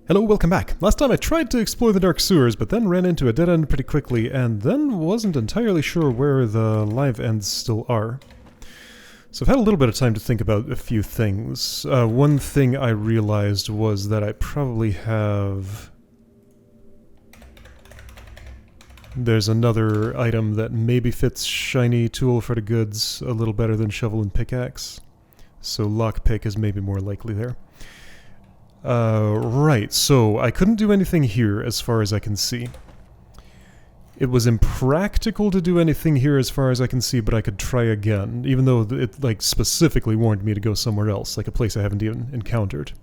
Hello, welcome back. Last time I tried to explore the dark sewers, but then ran into a dead end pretty quickly, and then wasn't entirely sure where the live ends still are. So I've had a little bit of time to think about a few things. One thing I realized was that I probably have... There's another item that maybe fits shiny tool for the goods a little better than shovel and pickaxe. So lockpick is maybe more likely there. Right, so I couldn't do anything here as far as I can see. It was impractical to do anything here as far as I can see, but I could try again, even though it like specifically warned me to go somewhere else, like a place I haven't even encountered.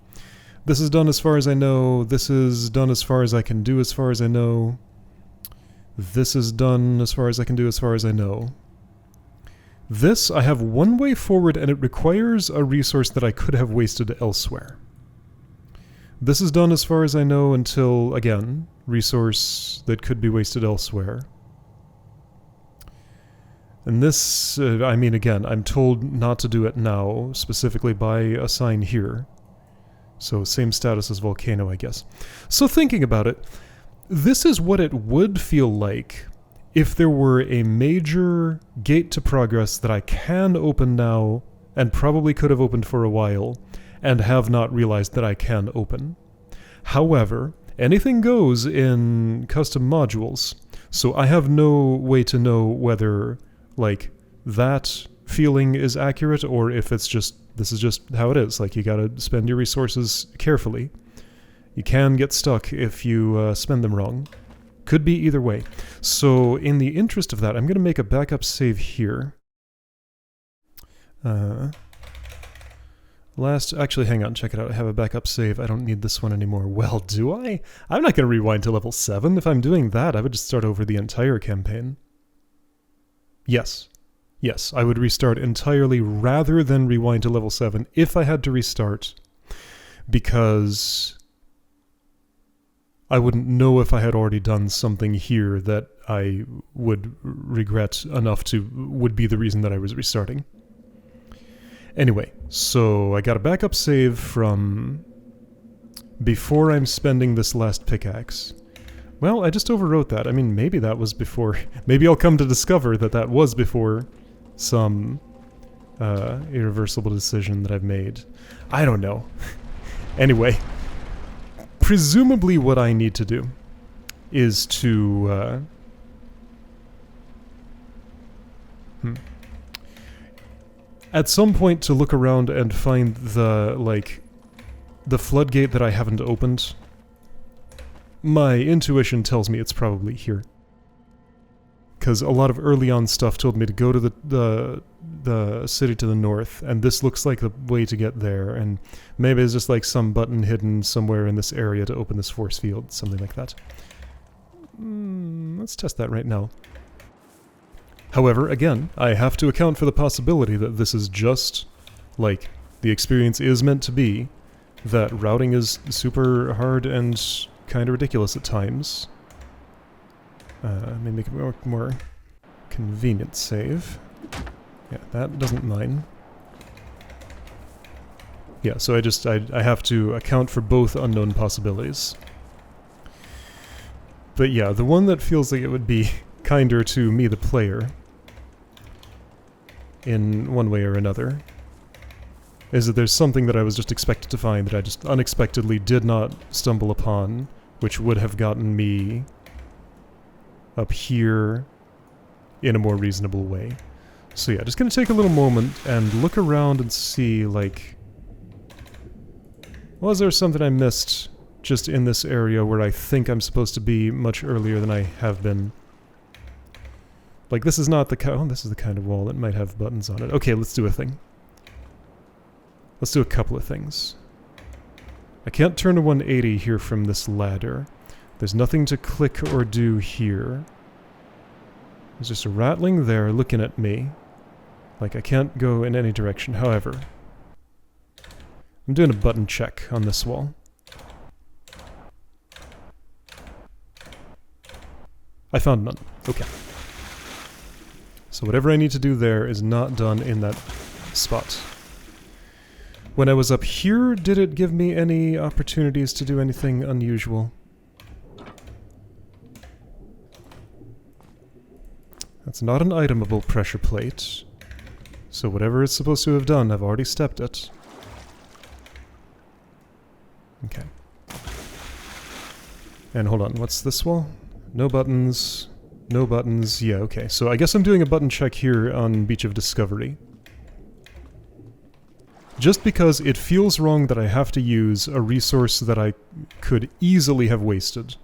This is done as far as I know, this is done as far as I can do as far as I know. This is done as far as I can do as far as I know. This, I have one way forward and it requires a resource that I could have wasted elsewhere. This is done as far as I know until, again, resource that could be wasted elsewhere. And this, I mean, again, I'm told not to do it now, specifically by a sign here. So same status as Volcano, I guess. So thinking about it, this is what it would feel like if there were a major gate to progress that I can open now, and probably could have opened for a while, and have not realized that I can open. However, anything goes in custom modules, so I have no way to know whether, like, that feeling is accurate or if it's just, this is just how it is. Like, you gotta spend your resources carefully. You can get stuck if you spend them wrong. Could be either way. So, in the interest of that, I'm gonna make a backup save here. Actually, hang on, check it out. I have a backup save. I don't need this one anymore. Well, do I? I'm not going to rewind to level 7. If I'm doing that, I would just start over the entire campaign. Yes. Yes, I would restart entirely rather than rewind to level 7 if I had to restart, because I wouldn't know if I had already done something here that I would regret enough to would be the reason that I was restarting. Anyway, so I got a backup save from before I'm spending this last pickaxe. Well, I just overwrote that. I mean, maybe that was before... Maybe I'll come to discover that that was before some irreversible decision that I've made. I don't know. Anyway, presumably what I need to do is to... At some point to look around and find the, like, the floodgate that I haven't opened. My intuition tells me it's probably here. Because a lot of early on stuff told me to go to the city to the north, and this looks like the way to get there, and maybe it's just like some button hidden somewhere in this area to open this force field, something like that. Let's test that right now. However, again, I have to account for the possibility that this is just, like, the experience is meant to be, that routing is super hard and kind of ridiculous at times. Let me make a more convenient save. Yeah, that doesn't mine. Yeah, so I have to account for both unknown possibilities. But yeah, the one that feels like it would be kinder to me, the player, in one way or another, is that there's something that I was just expected to find that I just unexpectedly did not stumble upon, which would have gotten me up here in a more reasonable way. So yeah, just gonna take a little moment and look around and see, like, was there something I missed just in this area where I think I'm supposed to be much earlier than I have been? Like, this is not the this is the kind of wall that might have buttons on it. Okay, let's do a thing. Let's do a couple of things. I can't turn to 180 here from this ladder. There's nothing to click or do here. There's just a rattling there looking at me. Like, I can't go in any direction. However, I'm doing a button check on this wall. I found none. Okay. So whatever I need to do there is not done in that spot. When I was up here, did it give me any opportunities to do anything unusual? That's not an itemable pressure plate. So whatever it's supposed to have done, I've already stepped it. Okay. And hold on, what's this wall? No buttons. No buttons. Yeah, okay. So I guess I'm doing a button check here on Beach of Discovery. Just because it feels wrong that I have to use a resource that I could easily have wasted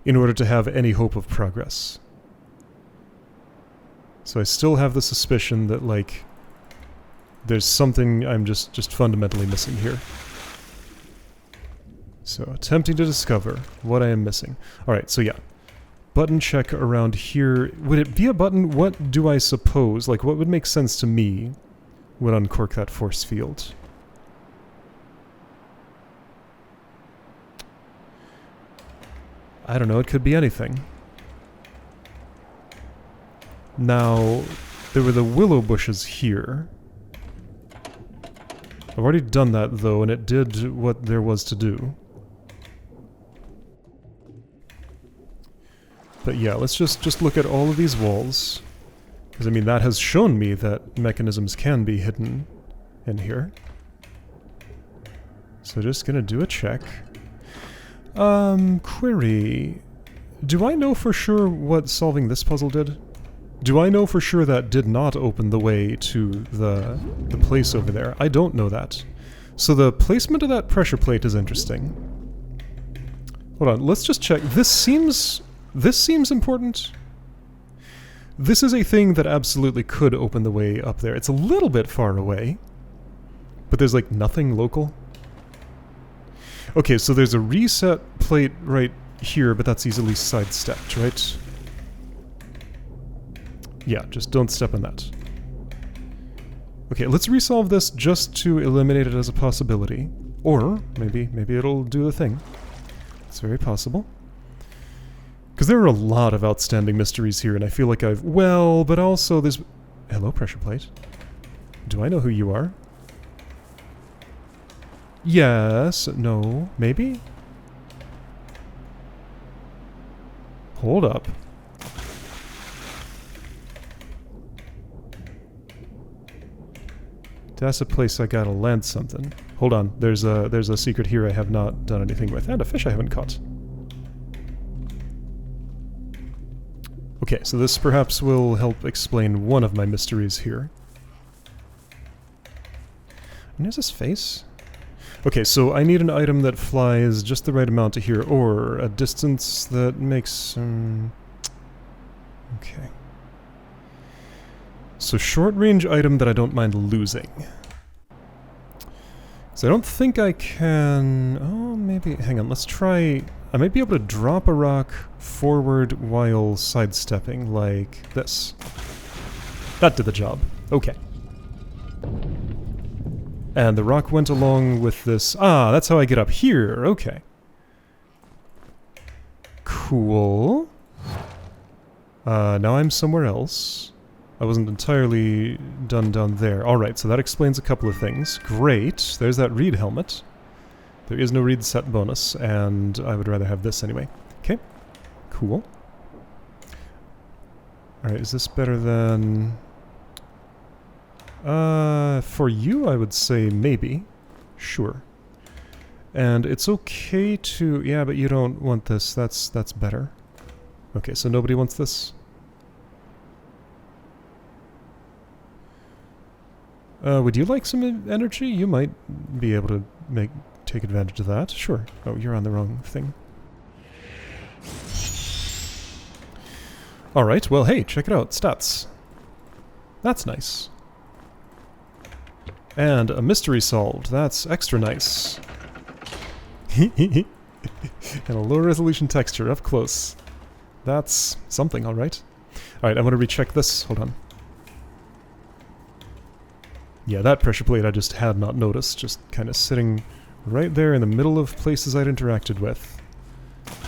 in order to have any hope of progress. So I still have the suspicion that, like, there's something I'm just fundamentally missing here. So, attempting to discover what I am missing. Alright, so yeah. Button check around here. Would it be a button? What do I suppose? Like, what would make sense to me would uncork that force field? I don't know, it could be anything. Now, there were the willow bushes here. I've already done that, though, and it did what there was to do. But yeah, let's just look at all of these walls. Because, I mean, that has shown me that mechanisms can be hidden in here. So just gonna do a check. Query. Do I know for sure what solving this puzzle did? Do I know for sure that did not open the way to the place over there? I don't know that. So the placement of that pressure plate is interesting. Hold on, let's just check. This seems important. This is a thing that absolutely could open the way up there. It's a little bit far away, but there's like nothing local. Okay, so there's a reset plate right here, but that's easily sidestepped, right? Yeah, just don't step on that. Okay, let's resolve this just to eliminate it as a possibility. Or, maybe it'll do the thing. It's very possible. Because there are a lot of outstanding mysteries here, and I feel like I've... Well, but also there's... Hello, pressure plate. Do I know who you are? Yes, no, maybe? Hold up. That's a place I gotta land something. Hold on, there's a secret here I have not done anything with, and a fish I haven't caught. Okay, so this perhaps will help explain one of my mysteries here. And there's this face? Okay, so I need an item that flies just the right amount to here, or a distance that makes... okay. So short-range item that I don't mind losing. So I don't think I can... Oh, maybe... Hang on, let's try... I might be able to drop a rock forward while sidestepping, like this. That did the job. Okay. And the rock went along with this... Ah, that's how I get up here. Okay. Cool. Now I'm somewhere else. I wasn't entirely done down there. Alright, so that explains a couple of things. Great. There's that reed helmet. There is no reed set bonus, and I would rather have this anyway. Okay. Cool. Alright, is this better than... for you, I would say maybe. Sure. And it's okay to... Yeah, but you don't want this. That's better. Okay, so nobody wants this? Would you like some energy? You might be able to take advantage of that. Sure. Oh, you're on the wrong thing. Alright, well, hey, check it out. Stats. That's nice. And a mystery solved. That's extra nice. And a low-resolution texture up close. That's something, alright. Alright, I'm gonna recheck this. Hold on. Yeah, that pressure plate I just had not noticed, just kind of sitting right there in the middle of places I'd interacted with.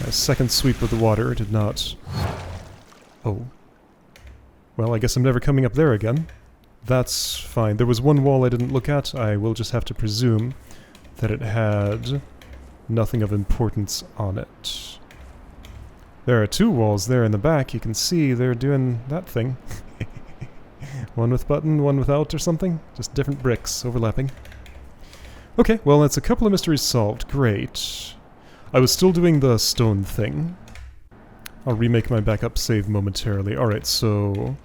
My second sweep of the water did not... Oh. Well, I guess I'm never coming up there again. That's fine. There was one wall I didn't look at. I will just have to presume that it had nothing of importance on it. There are two walls there in the back. You can see they're doing that thing. One with button, one without or something. Just different bricks overlapping. Okay, well that's a couple of mysteries solved. Great. I was still doing the stone thing. I'll remake my backup save momentarily. Alright, so...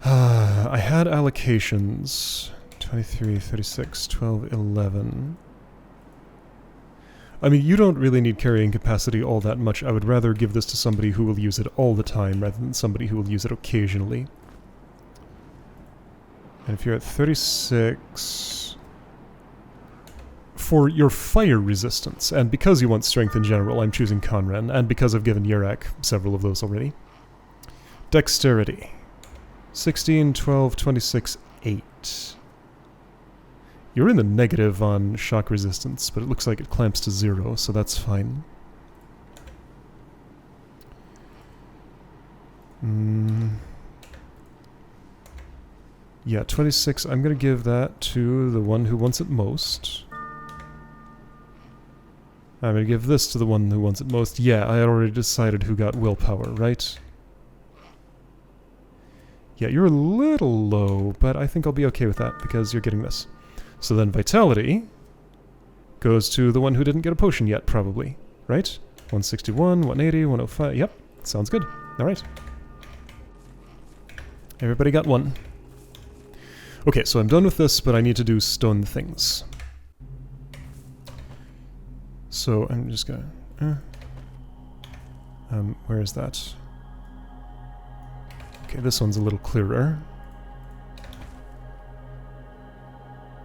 I had allocations. 23, 36, 12, 11... I mean, you don't really need carrying capacity all that much. I would rather give this to somebody who will use it all the time rather than somebody who will use it occasionally. And if you're at 36... For your fire resistance, and because you want strength in general, I'm choosing Conran, and because I've given Yurak several of those already. Dexterity. 16, 12, 26, 8. You're in the negative on shock resistance, but it looks like it clamps to 0, so that's fine. Yeah, 26, I'm gonna give that to the one who wants it most. I'm gonna give this to the one who wants it most. Yeah, I already decided who got willpower, right? Yeah, you're a little low, but I think I'll be okay with that, because you're getting this. So then vitality goes to the one who didn't get a potion yet, probably. Right? 161, 180, 105. Yep, sounds good. Alright. Everybody got one. Okay, so I'm done with this, but I need to do stone things. So I'm just gonna... where is that? Okay, this one's a little clearer.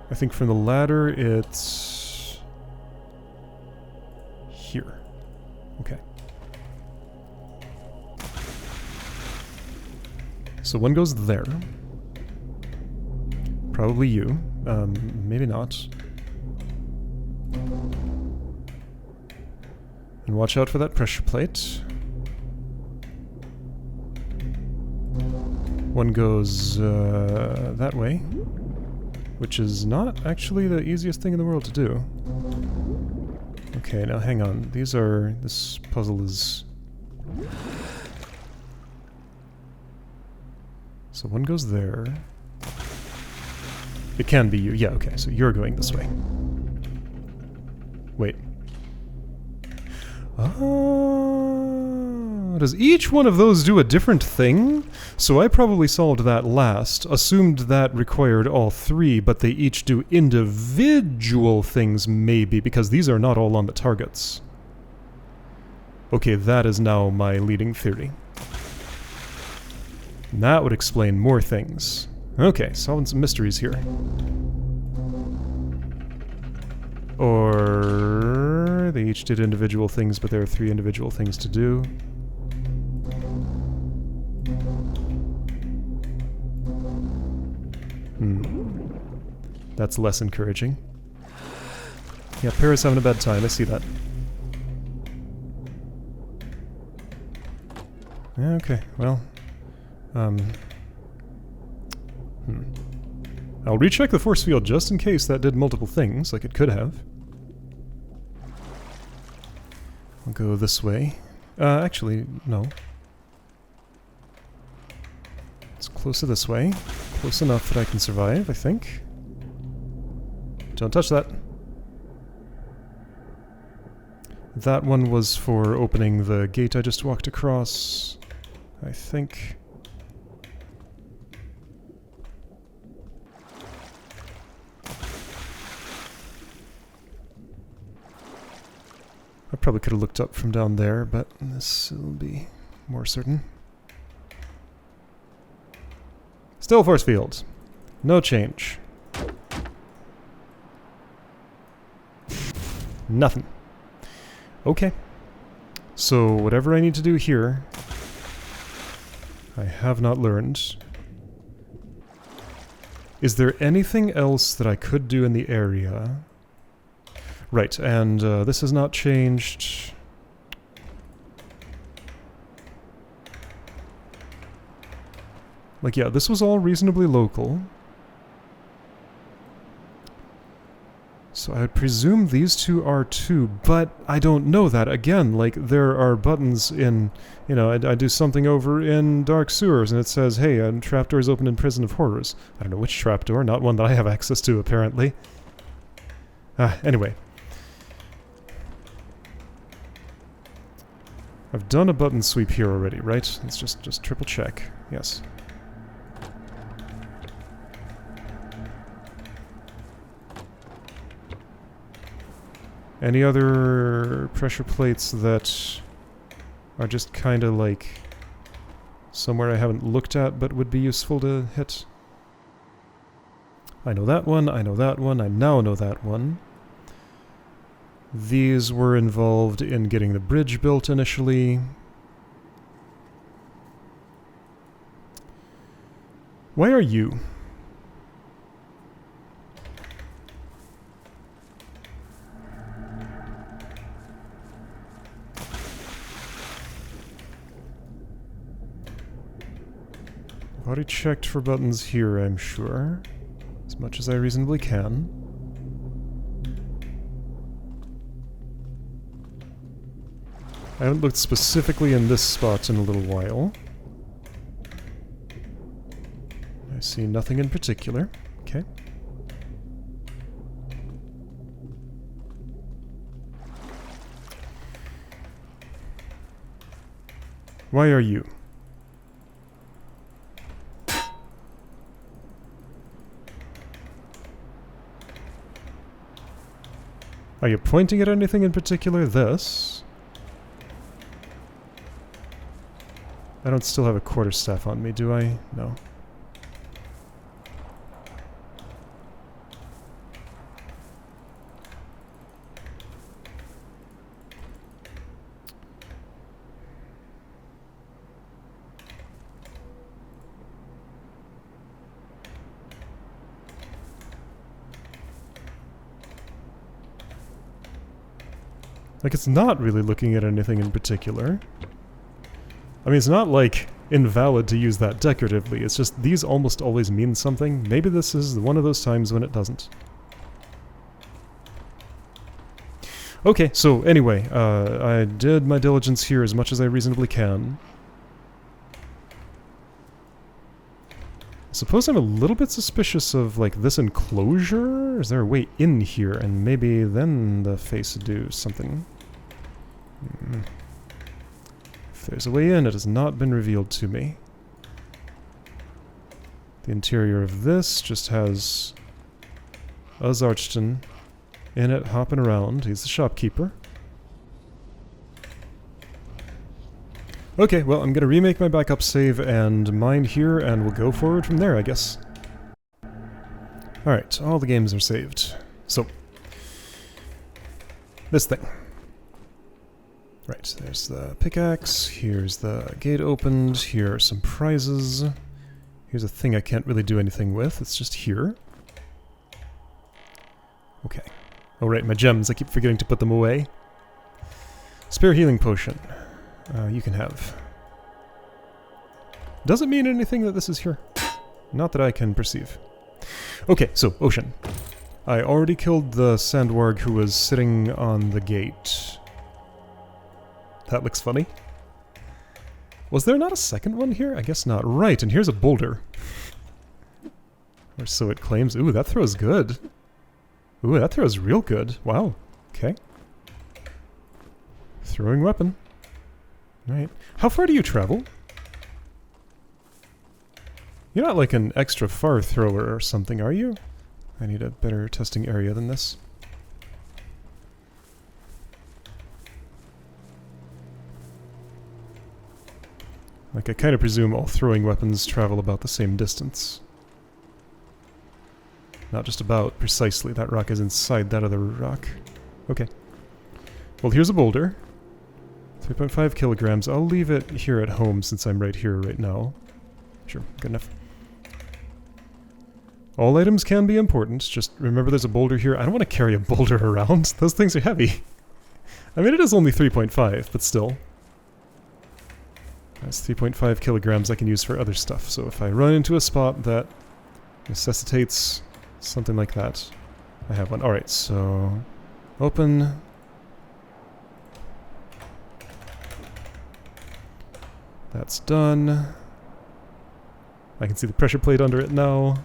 I think from the ladder it's... here. Okay. So one goes there. Probably you. Maybe not. And watch out for that pressure plate. One goes that way, which is not actually the easiest thing in the world to do. Okay, now hang on. These are... this puzzle is... So one goes there. It can be you. Yeah, okay, so you're going this way. Wait. Oh, does each one of those do a different thing? So I probably solved that last, assumed that required all three, but they each do individual things maybe, because these are not all on the targets. Okay, that is now my leading theory. And that would explain more things. Okay, solving some mysteries here. Or they each did individual things, but there are three individual things to do. That's less encouraging. Yeah, Paris having a bad time, I see that. Okay, well... I'll recheck the force field just in case that did multiple things, like it could have. I'll go this way. Actually, no. It's closer this way. Close enough that I can survive, I think. Don't touch that. That one was for opening the gate I just walked across, I think. I probably could have looked up from down there, but this will be more certain. Still force field. No change. Nothing. Okay. So whatever I need to do here, I have not learned. Is there anything else that I could do in the area? Right, and this has not changed. Like, yeah, this was all reasonably local. So I would presume these two are too, but I don't know that. Again, like, there are buttons in, you know, I do something over in Dark Sewers, and it says, hey, trapdoor is open in Prison of Horrors. I don't know which trapdoor, not one that I have access to, apparently. Anyway. I've done a button sweep here already, right? Let's just triple check. Yes. Any other pressure plates that are just kind of like somewhere I haven't looked at but would be useful to hit? I know that one, I know that one, I now know that one. These were involved in getting the bridge built initially. Why are you? I've already checked for buttons here, I'm sure. As much as I reasonably can. I haven't looked specifically in this spot in a little while. I see nothing in particular. Okay. Why are you? Are you pointing at anything in particular? This? I don't still have a quarterstaff on me, do I? No. Like, it's not really looking at anything in particular. I mean, it's not, like, invalid to use that decoratively. It's just these almost always mean something. Maybe this is one of those times when it doesn't. Okay, so anyway, I did my diligence here as much as I reasonably can. I suppose I'm a little bit suspicious of, like, this enclosure? Is there a way in here? And maybe then the face would do something. If there's a way in, it has not been revealed to me. The interior of this just has Uzarchton in it, hopping around. He's the shopkeeper. Okay, well, I'm gonna remake my backup save and mine here, and we'll go forward from there, I guess. Alright, all the games are saved. So, this thing. Right, there's the pickaxe, here's the gate opened, here are some prizes. Here's a thing I can't really do anything with, it's just here. Okay. Oh right, my gems, I keep forgetting to put them away. Spare healing potion. You can have. Does it mean anything that this is here? Not that I can perceive. Okay, so, ocean. I already killed the sandwarg who was sitting on the gate. That looks funny. Was there not a second one here? I guess not. Right, and here's a boulder. Or so it claims. Ooh, that throws good. Ooh, that throws real good. Wow. Okay. Throwing weapon. Right. How far do you travel? You're not like an extra far thrower or something, are you? I need a better testing area than this. Like, I kind of presume all throwing weapons travel about the same distance. Not just about, precisely. That rock is inside that other rock. Okay. Well, here's a boulder. 3.5 kilograms. I'll leave it here at home since I'm right here right now. Sure, good enough. All items can be important. Just remember there's a boulder here. I don't want to carry a boulder around. Those things are heavy. I mean, it is only 3.5, but still. That's 3.5 kilograms I can use for other stuff. So if I run into a spot that necessitates something like that, I have one. Alright, so open. That's done. I can see the pressure plate under it now.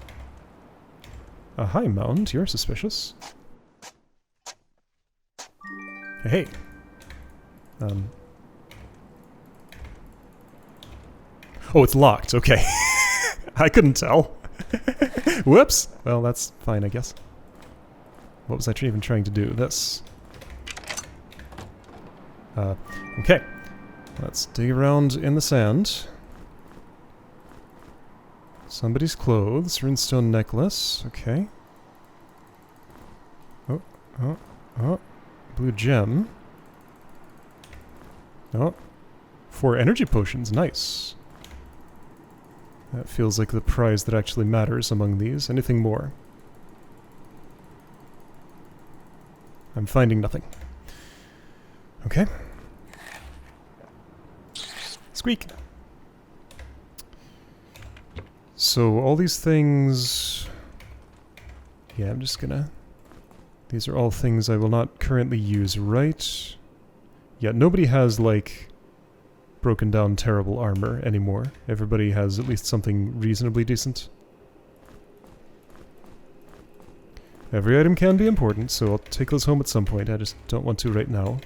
Hi, Mound. You're suspicious. Hey. Oh, it's locked. Okay. I couldn't tell. Whoops. Well, that's fine, I guess. What was I even trying to do? This. Okay. Let's dig around in the sand. Somebody's clothes. Runestone necklace. Okay. Oh. Blue gem. Oh. 4 energy potions. Nice. That feels like the prize that actually matters among these. Anything more? I'm finding nothing. Okay. Squeak! So all these things... Yeah, I'm just gonna... These are all things I will not currently use, right? Yeah, nobody has, like, broken down terrible armor anymore. Everybody has at least something reasonably decent. Every item can be important, so I'll take those home at some point. I just don't want to right now.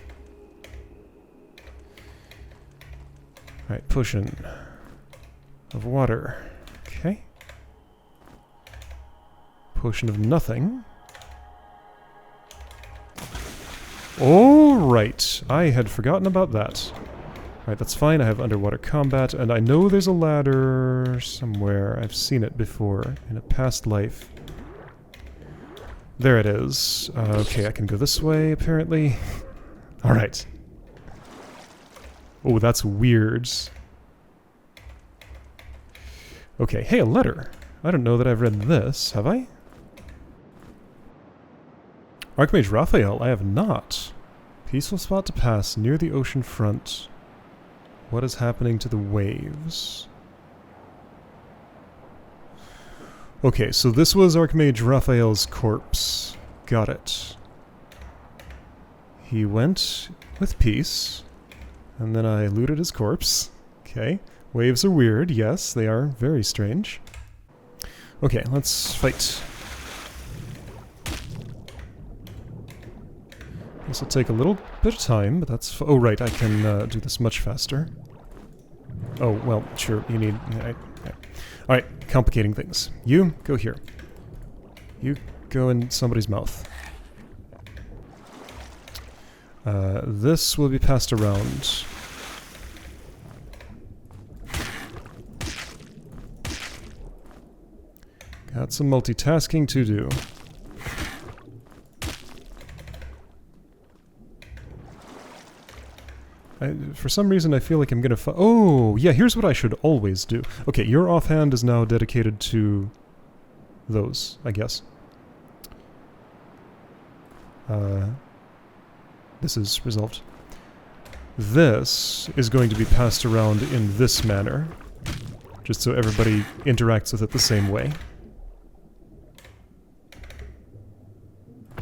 Alright, potion of water. Okay. Potion of nothing. Alright, I had forgotten about that. Alright, that's fine. I have underwater combat, and I know there's a ladder somewhere. I've seen it before in a past life. There it is. Okay, I can go this way, apparently. Alright. Oh, that's weird. Okay, hey, a letter. I don't know that I've read this, have I? Archmage Raphael, I have not. Peaceful spot to pass near the ocean front. What is happening to the waves? Okay, so this was Archmage Raphael's corpse. Got it. He went with peace, and then I looted his corpse. Okay. Waves are weird, yes, they are very strange. Okay, let's fight. This will take a little bit of time, but that's... oh, right, I can do this much faster. Oh, well, sure, you need... Alright, complicating things. You, go here. You go in somebody's mouth. This will be passed around. Got some multitasking to do. For some reason I feel like I'm gonna oh, yeah, here's what I should always do. Okay, your offhand is now dedicated to those, I guess. This is resolved. This is going to be passed around in this manner, just so everybody interacts with it the same way.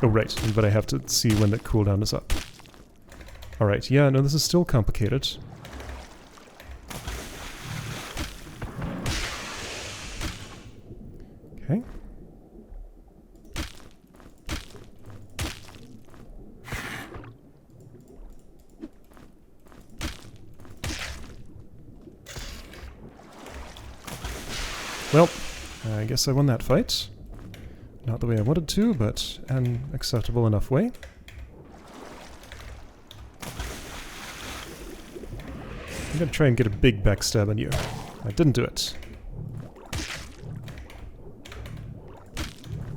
Oh, right, but I have to see when the cooldown is up. Alright, yeah, no, this is still complicated. Okay. Well, I guess I won that fight. Not the way I wanted to, but an acceptable enough way. I'm gonna try and get a big backstab on you. I didn't do it.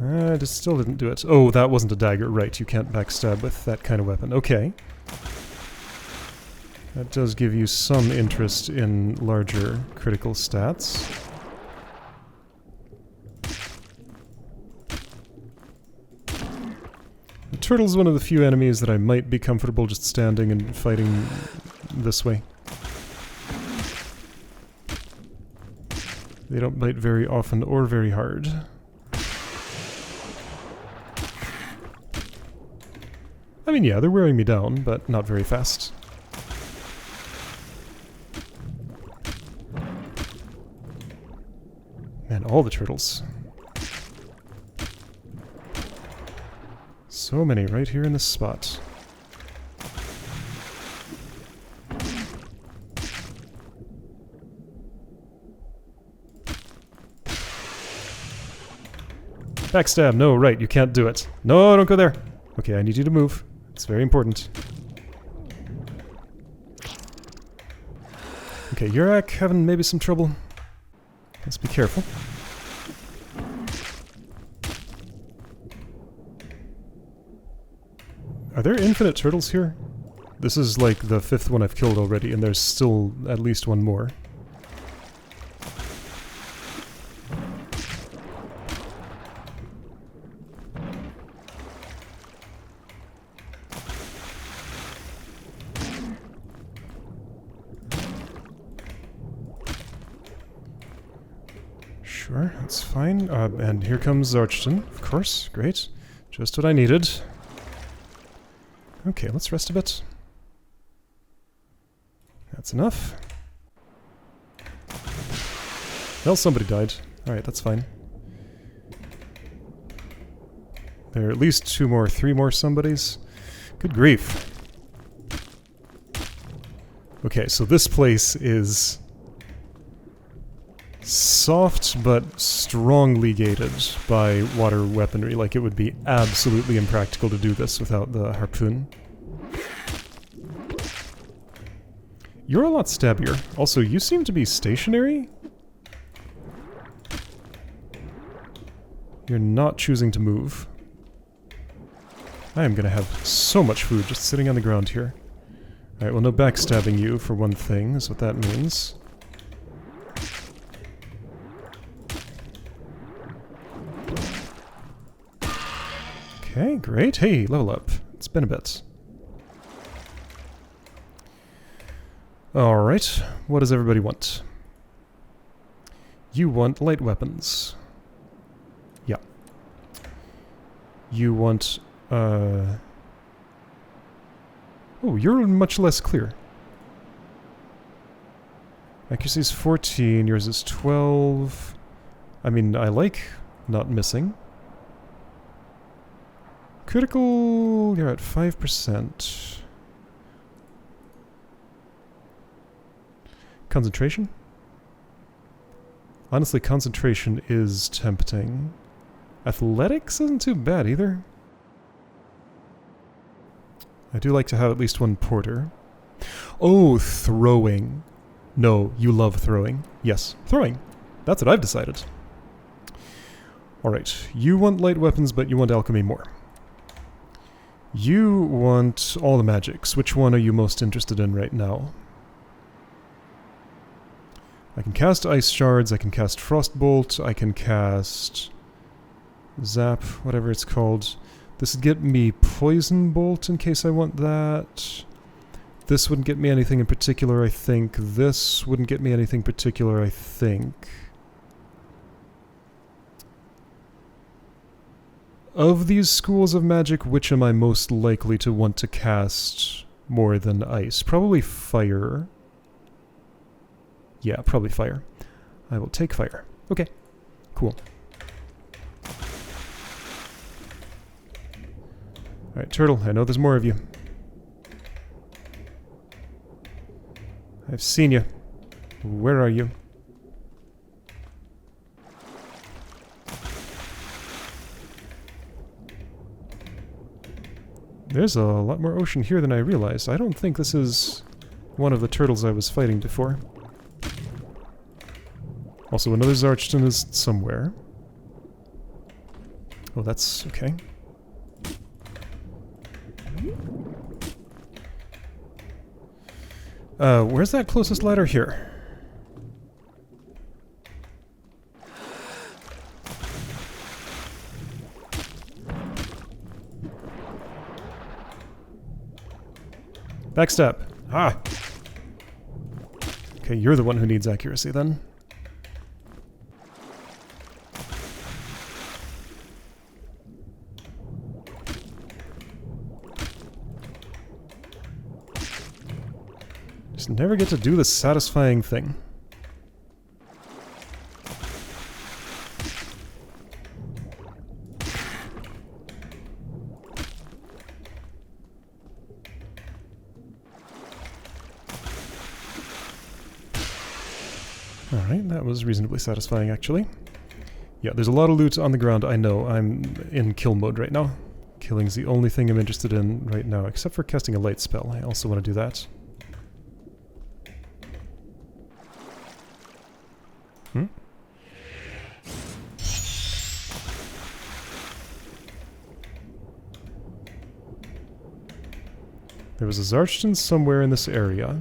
I just still didn't do it. Oh, that wasn't a dagger. Right, you can't backstab with that kind of weapon. Okay. That does give you some interest in larger critical stats. The turtle's one of the few enemies that I might be comfortable just standing and fighting this way. They don't bite very often or very hard. I mean, yeah, they're wearing me down, but not very fast. Man, all the turtles. So many right here in this spot. Backstab, no, right, you can't do it. No, don't go there. Okay, I need you to move. It's very important. Okay, Yurak having maybe some trouble. Let's be careful. Are there infinite turtles here? This is like the 5th one I've killed already, and there's still at least one more. Sure, that's fine. And here comes Zarchton, of course. Great. Just what I needed. Okay, let's rest a bit. That's enough. Well, somebody died. Alright, that's fine. There are at least 2 more, 3 more somebodies. Good grief. Okay, so this place is soft but strongly gated by water weaponry. Like, it would be absolutely impractical to do this without the harpoon. You're a lot stabbier. Also, you seem to be stationary? You're not choosing to move. I am gonna have so much food just sitting on the ground here. Alright, well, no backstabbing you, for one thing, is what that means. Okay, great. Hey, level up. It's been a bit. Alright, what does everybody want? You want light weapons. Yeah. You want, oh, you're much less clear. Accuracy is 14, yours is 12. I mean, I like not missing. Critical, you're at 5%. Concentration? Honestly, concentration is tempting. Athletics isn't too bad either. I do like to have at least one porter. Oh, throwing. No, you love throwing. Yes, throwing. That's what I've decided. Alright, you want light weapons, but you want alchemy more. You want all the magics. Which one are you most interested in right now? I can cast Ice Shards, I can cast Frostbolt, I can cast Zap, whatever it's called. This would get me Poison Bolt in case I want that. This wouldn't get me anything in particular, I think. This wouldn't get me anything particular, I think. Of these schools of magic, which am I most likely to want to cast more than ice? Probably fire. Yeah, probably fire. I will take fire. Okay, cool. Alright, Turtle, I know there's more of you. I've seen you. Where are you? There's a lot more ocean here than I realized. I don't think this is one of the turtles I was fighting before. Also, another Zarchton is somewhere. Oh, that's okay. Where's that closest ladder here? Backstab. Ah! Okay, you're the one who needs accuracy then. Just never get to do the satisfying thing. Alright, that was reasonably satisfying, actually. Yeah, there's a lot of loot on the ground, I know. I'm in kill mode right now. Killing's the only thing I'm interested in right now, except for casting a light spell. I also want to do that. Hmm? There was a Zarchton somewhere in this area.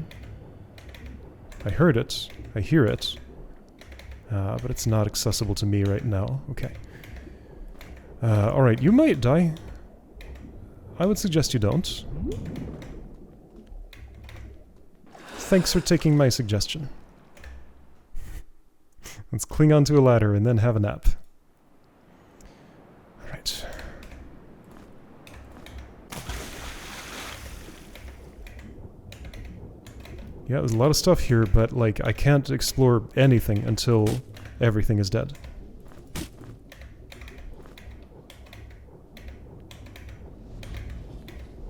I heard it. I hear it. But it's not accessible to me right now. Okay. Alright, you might die. I would suggest you don't. Thanks for taking my suggestion. Let's cling onto a ladder and then have a nap. Alright. Yeah, there's a lot of stuff here, but, like, I can't explore anything until everything is dead.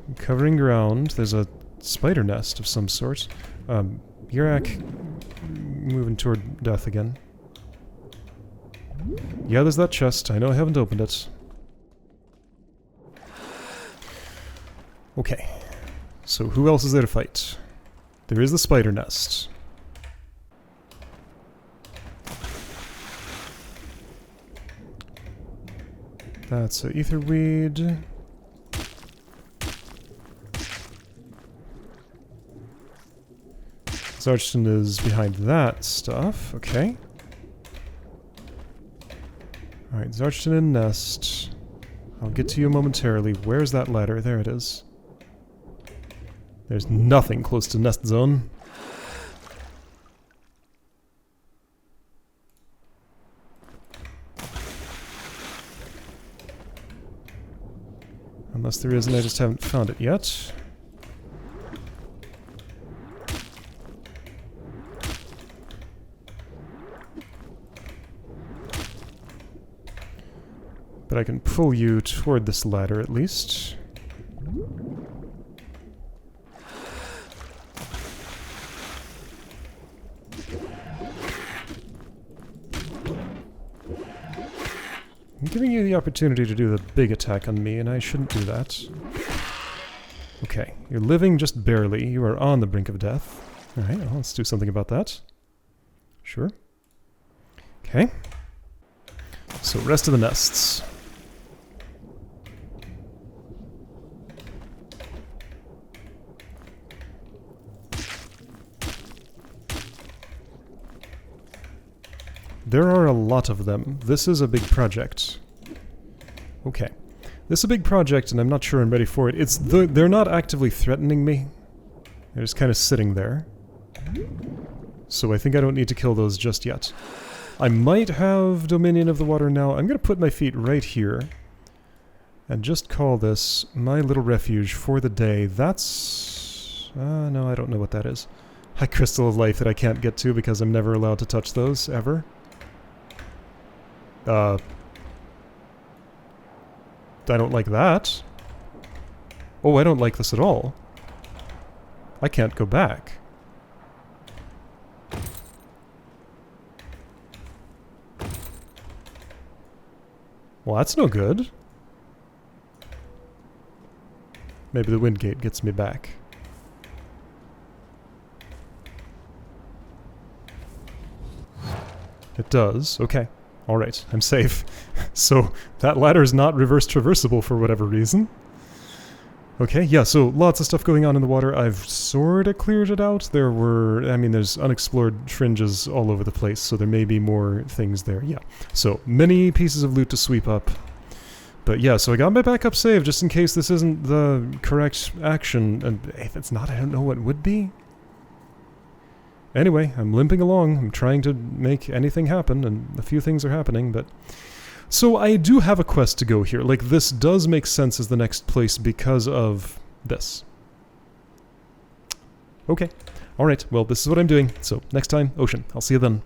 I'm covering ground. There's a spider nest of some sort. Yurak moving toward death again. Yeah, there's that chest. I know I haven't opened it. Okay. So who else is there to fight? There is the spider nest. That's a etherweed. Zarchton is behind that stuff. Okay. Alright, Zarchton and nest. I'll get to you momentarily. Where's that ladder? There it is. There's nothing close to nest zone. Unless there is, and I just haven't found it yet. But I can pull you toward this ladder at least. I'm giving you the opportunity to do the big attack on me, and I shouldn't do that. Okay, you're living just barely. You are on the brink of death. Alright, well, let's do something about that. Sure. Okay. So, rest of the nests. There are a lot of them. This is a big project. Okay. This is a big project, and I'm not sure I'm ready for it. They're not actively threatening me. They're just kind of sitting there. So I think I don't need to kill those just yet. I might have Dominion of the Water now. I'm going to put my feet right here. And just call this my little refuge for the day. That's... no, I don't know what that is. High Crystal of Life that I can't get to because I'm never allowed to touch those, ever. I don't like that. Oh, I don't like this at all. I can't go back. Well, that's no good. Maybe the wind gate gets me back. It does. Okay. Alright, I'm safe. So, that ladder is not reverse traversable for whatever reason. Okay, yeah, so lots of stuff going on in the water. I've sorta cleared it out. There's unexplored fringes all over the place, so there may be more things there. Yeah, so many pieces of loot to sweep up. But yeah, so I got my backup save just in case this isn't the correct action, and if it's not, I don't know what would be. Anyway, I'm limping along. I'm trying to make anything happen, and a few things are happening, but... So I do have a quest to go here. Like, this does make sense as the next place because of this. Okay. Alright, well, this is what I'm doing. So, next time, Ocean. I'll see you then.